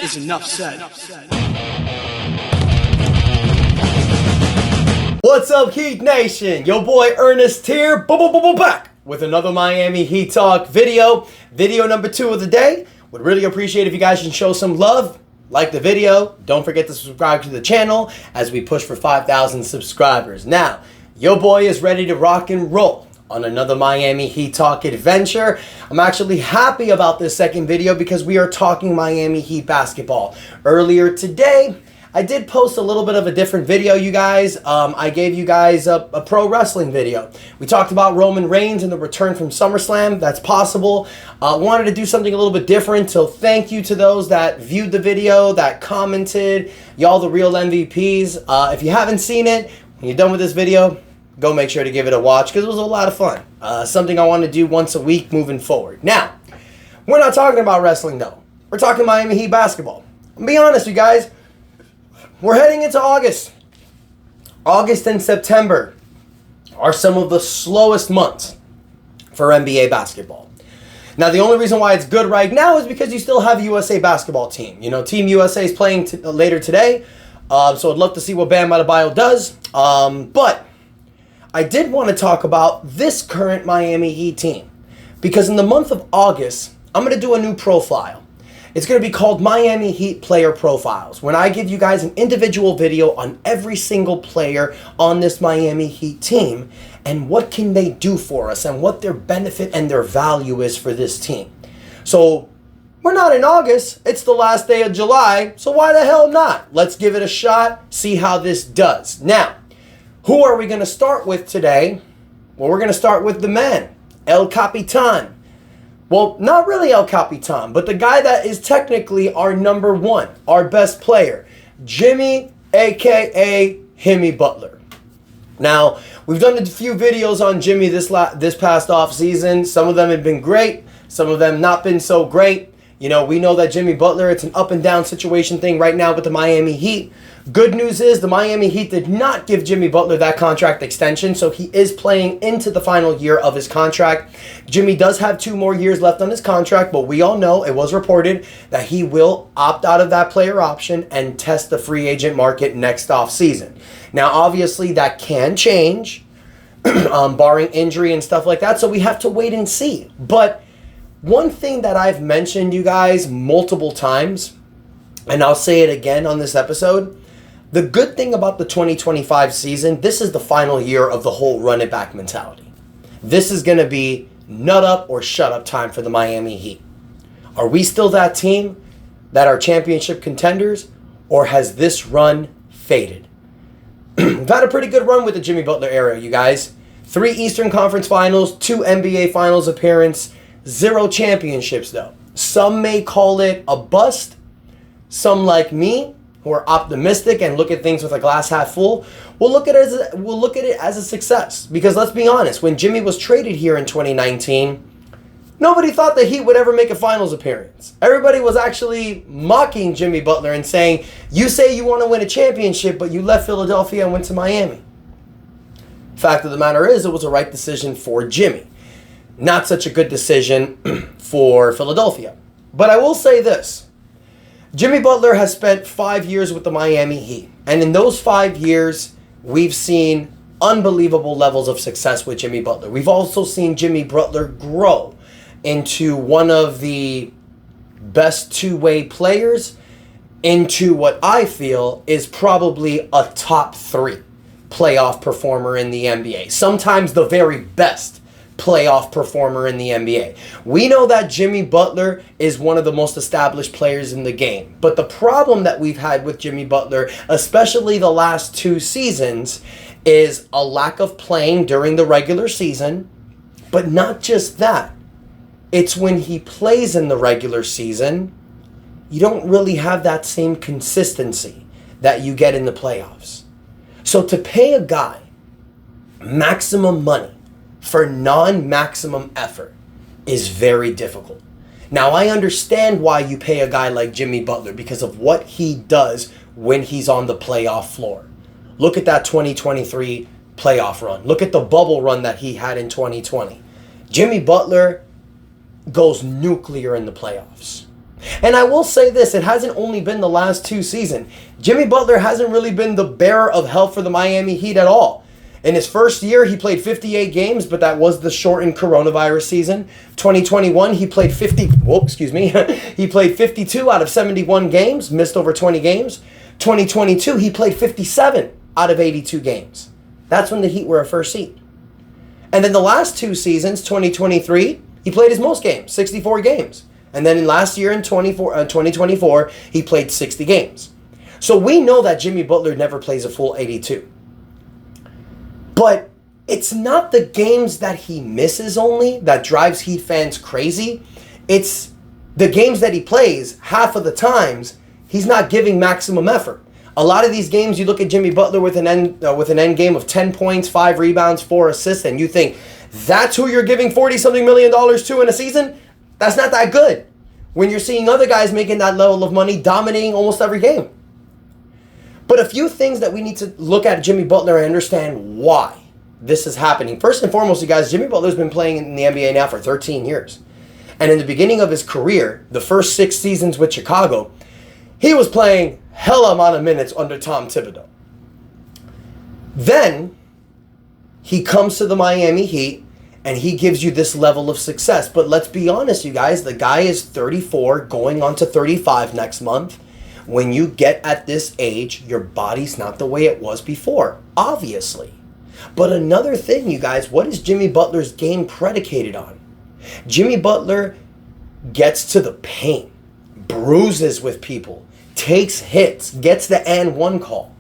is enough said. What's up, Heat Nation? Your boy Ernest here, back with another Miami Heat Talk video. Video number 2 of the day. Would really appreciate if you guys can show some love. Like the video. Don't forget to subscribe to the channel as we push for 5,000 subscribers. Now, your boy is ready to rock and roll on another Miami Heat Talk adventure. I'm actually happy about this second video because we are talking Miami Heat basketball. Earlier today, I did post a little bit of a different video, you guys. I gave you guys a pro wrestling video. We talked about Roman Reigns and the return from SummerSlam. That's possible. Wanted to do something a little bit different, so thank you to those that viewed the video, that commented. Y'all the real MVPs. If you haven't seen it, when you're done with this video, go make sure to give it a watch because it was a lot of fun. Something I want to do once a week moving forward. Now, we're not talking about wrestling though. We're talking Miami Heat basketball. I'll be honest, you guys. We're heading into August. August and September are some of the slowest months for NBA basketball. Now, the only reason why it's good right now is because you still have USA basketball team. You know, Team USA is playing later today, so I'd love to see what Bam Adebayo does. But I did want to talk about this current Miami Heat team because in the month of August, I'm going to do a new profile. It's going to be called Miami Heat Player Profiles, when I give you guys an individual video on every single player on this Miami Heat team and what can they do for us and what their benefit and their value is for this team. So we're not in August. It's the last day of July, so why the hell not? Let's give it a shot, see how this does. Now, who are we going to start with today? Well, we're going to start with the man, El Capitan. Well, not really El Capitan, but the guy that is technically our number one, our best player, Jimmy, a.k.a. Jimmy Butler. Now, we've done a few videos on Jimmy this past off season. Some of them have been great. Some of them not been so great. You know, we know that Jimmy Butler, it's an up and down situation thing right now with the Miami Heat. Good news is the Miami Heat did not give Jimmy Butler that contract extension, so he is playing into the final year of his contract. Jimmy does have 2 more years left on his contract, but we all know, it was reported, that he will opt out of that player option and test the free agent market next offseason. Now, obviously, that can change, barring injury and stuff like that, so we have to wait and see. But one thing that I've mentioned, you guys, multiple times, and I'll say it again on this episode, the good thing about the 2025 season, this is the final year of the whole run it back mentality. This is going to be nut up or shut up time for the Miami Heat. Are we still that team that are championship contenders, or has this run faded? We've had a pretty good run with the Jimmy Butler era, you guys. 3 Eastern Conference Finals, 2 NBA Finals appearance, 0 championships though. Some may call it a bust. Some like me, who are optimistic and look at things with a glass half full, we'll look at it as a success. Because let's be honest, when Jimmy was traded here in 2019, nobody thought that he would ever make a finals appearance. Everybody was actually mocking Jimmy Butler and saying, you say you want to win a championship, but you left Philadelphia and went to Miami. Fact of the matter is, it was a right decision for Jimmy. Not such a good decision for Philadelphia. But I will say this. Jimmy Butler has spent 5 years with the Miami Heat. And in those 5 years, we've seen unbelievable levels of success with Jimmy Butler. We've also seen Jimmy Butler grow into one of the best two-way players, into what I feel is probably a top 3 playoff performer in the NBA. Sometimes the very best playoff performer in the NBA. We know that Jimmy Butler is one of the most established players in the game. But the problem that we've had with Jimmy Butler, especially the last 2 seasons, is a lack of playing during the regular season. But not just that. It's when he plays in the regular season, you don't really have that same consistency that you get in the playoffs. So to pay a guy maximum money for non-maximum effort is very difficult. Now, I understand why you pay a guy like Jimmy Butler because of what he does when he's on the playoff floor. Look at that 2023 playoff run. Look at the bubble run that he had in 2020. Jimmy Butler goes nuclear in the playoffs. And I will say this, it hasn't only been the last 2 seasons. Jimmy Butler hasn't really been the bearer of help for the Miami Heat at all. In his first year, he played 58 games, but that was the shortened coronavirus season. 2021, he played he played 52 out of 71 games, missed over 20 games. 2022, he played 57 out of 82 games. That's when the Heat were a first seed. And then the last 2 seasons, 2023, he played his most games, 64 games. And then in last year in 2024, he played 60 games. So we know that Jimmy Butler never plays a full 82. But it's not the games that he misses only that drives Heat fans crazy. It's the games that he plays, half of the times, he's not giving maximum effort. A lot of these games, you look at Jimmy Butler with an end game of 10 points, 5 rebounds, 4 assists, and you think, that's who you're giving $40-something million to in a season? That's not that good. When you're seeing other guys making that level of money, dominating almost every game. But a few things that we need to look at Jimmy Butler and understand why this is happening. First and foremost, you guys, Jimmy Butler's been playing in the NBA now for 13 years. And in the beginning of his career, the first 6 seasons with Chicago, he was playing hella amount of minutes under Tom Thibodeau. Then he comes to the Miami Heat and he gives you this level of success. But let's be honest, you guys, the guy is 34, going on to 35 next month. When you get at this age, your body's not the way it was before, obviously. But another thing, you guys, what is Jimmy Butler's game predicated on? Jimmy Butler gets to the paint, bruises with people, takes hits, gets the and one call.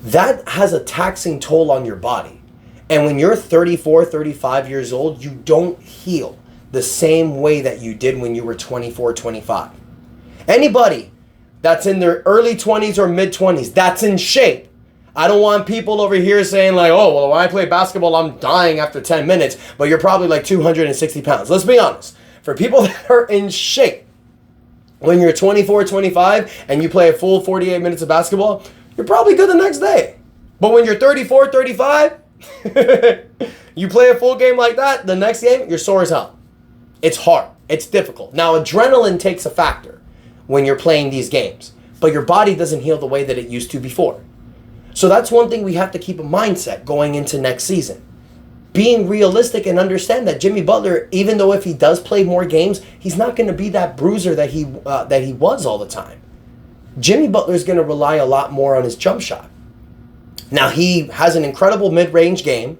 That has a taxing toll on your body. And when you're 34, 35 years old, you don't heal the same way that you did when you were 24, 25. Anybody that's in their early 20s or mid 20s, that's in shape. I don't want people over here saying like, oh, well, when I play basketball, I'm dying after 10 minutes, but you're probably like 260 pounds. Let's be honest. For people that are in shape, when you're 24, 25, and you play a full 48 minutes of basketball, you're probably good the next day. But when you're 34, 35, you play a full game like that, the next game, you're sore as hell. It's hard. It's difficult. Now, adrenaline takes a factor when you're playing these games, but your body doesn't heal the way that it used to before. So that's one thing we have to keep in mindset going into next season. Being realistic and understand that Jimmy Butler, even though if he does play more games, he's not going to be that bruiser that he was all the time. Jimmy Butler is going to rely a lot more on his jump shot. Now, he has an incredible mid-range game,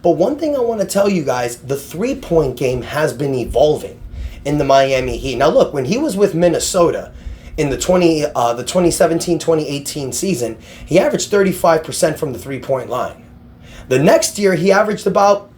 but one thing I want to tell you guys, the three-point game has been evolving in the Miami Heat. Now, look, when he was with Minnesota in the 2017-2018 season, he averaged 35% from the three-point line. The next year, he averaged about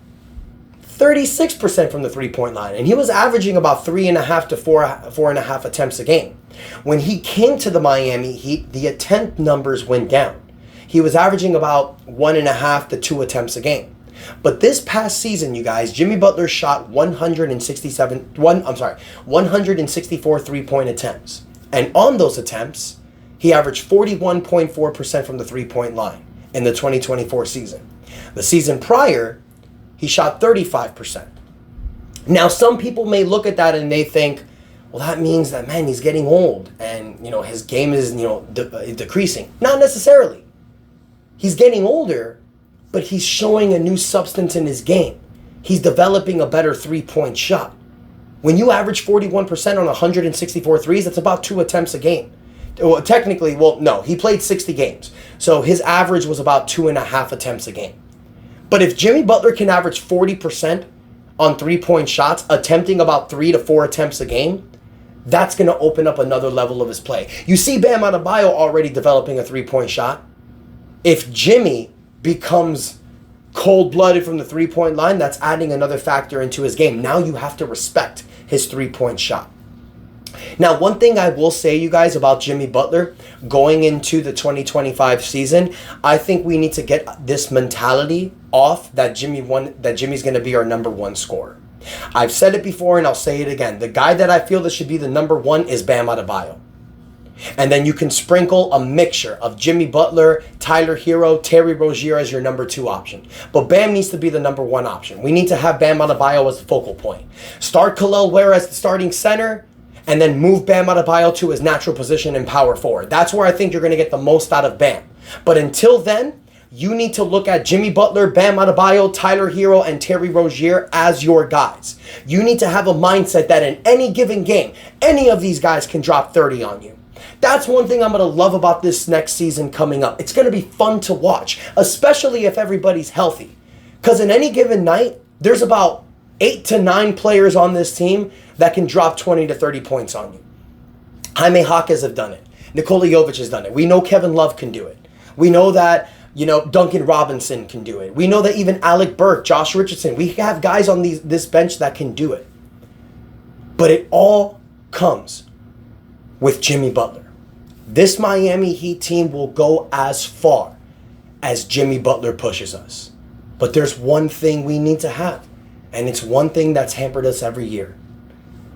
36% from the three-point line, and he was averaging about 3.5 to 4.5 attempts a game. When he came to the Miami Heat, the attempt numbers went down. He was averaging about 1.5 to 2 attempts a game. But this past season, you guys, Jimmy Butler shot 164 three-point attempts. And on those attempts, he averaged 41.4% from the three-point line in the 2024 season. The season prior, he shot 35%. Now, some people may look at that and they think, well, that means that, man, he's getting old and, his game is, decreasing. Not necessarily. He's getting older, but he's showing a new substance in his game. He's developing a better three-point shot. When you average 41% on 164 threes, that's about 2 attempts a game. Well, technically, no, he played 60 games. So his average was about 2.5 attempts a game. But if Jimmy Butler can average 40% on three-point shots, attempting about 3 to 4 attempts a game, that's going to open up another level of his play. You see Bam Adebayo already developing a three-point shot. If Jimmy becomes cold-blooded from the three-point line, that's adding another factor into his game. Now you have to respect his three-point shot. Now, one thing I will say, you guys, about Jimmy Butler going into the 2025 season, I think we need to get this mentality off that Jimmy's going to be our number one scorer. I've said it before and I'll say it again. The guy that I feel that should be the number one is Bam Adebayo. And then you can sprinkle a mixture of Jimmy Butler, Tyler Hero, Terry Rozier as your number 2 option. But Bam needs to be the number 1 option. We need to have Bam Adebayo as the focal point. Start Khalil Ware as the starting center, and then move Bam Adebayo to his natural position in power forward. That's where I think you're going to get the most out of Bam. But until then, you need to look at Jimmy Butler, Bam Adebayo, Tyler Hero, and Terry Rozier as your guys. You need to have a mindset that in any given game, any of these guys can drop 30 on you. That's one thing I'm going to love about this next season coming up. It's going to be fun to watch, especially if everybody's healthy. Because in any given night, there's about 8 to 9 players on this team that can drop 20 to 30 points on you. Jaime Jaquez have done it. Nikola Jovic has done it. We know Kevin Love can do it. We know that, Duncan Robinson can do it. We know that even Alec Burke, Josh Richardson, we have guys on this bench that can do it. But it all comes with Jimmy Butler. This Miami Heat team will go as far as Jimmy Butler pushes us. But there's one thing we need to have, and it's one thing that's hampered us every year.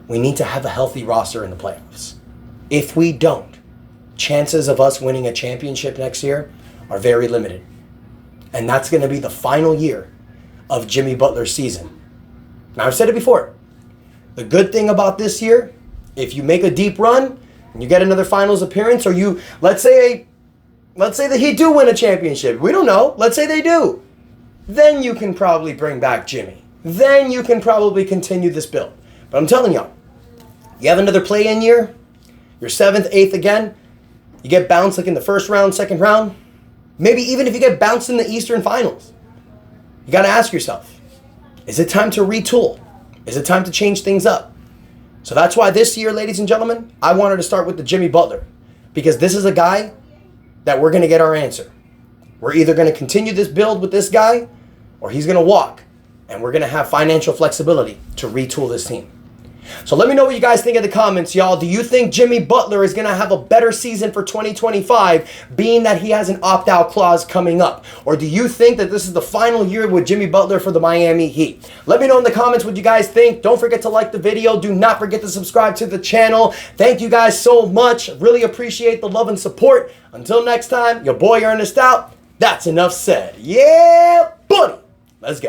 We need to have a healthy roster in the playoffs. If we don't, chances of us winning a championship next year are very limited. And that's going to be the final year of Jimmy Butler's season. Now, I've said it before. The good thing about this year, if you make a deep run and you get another finals appearance, or let's say the Heat do win a championship. We don't know. Let's say they do. Then you can probably bring back Jimmy. Then you can probably continue this build. But I'm telling y'all, you have another play-in year, you're 7th, 8th again, you get bounced like in the first round, second round, maybe even if you get bounced in the Eastern Finals, you got to ask yourself, is it time to retool? Is it time to change things up? So that's why this year, ladies and gentlemen, I wanted to start with the Jimmy Butler, because this is a guy that we're going to get our answer. We're either going to continue this build with this guy, or he's going to walk, and we're going to have financial flexibility to retool this team. So let me know what you guys think in the comments, y'all. Do you think Jimmy Butler is going to have a better season for 2025, being that he has an opt-out clause coming up? Or do you think that this is the final year with Jimmy Butler for the Miami Heat? Let me know in the comments what you guys think. Don't forget to like the video. Do not forget to subscribe to the channel. Thank you guys so much. Really appreciate the love and support. Until next time, your boy Ernest out. That's enough said. Yeah, buddy. Let's go.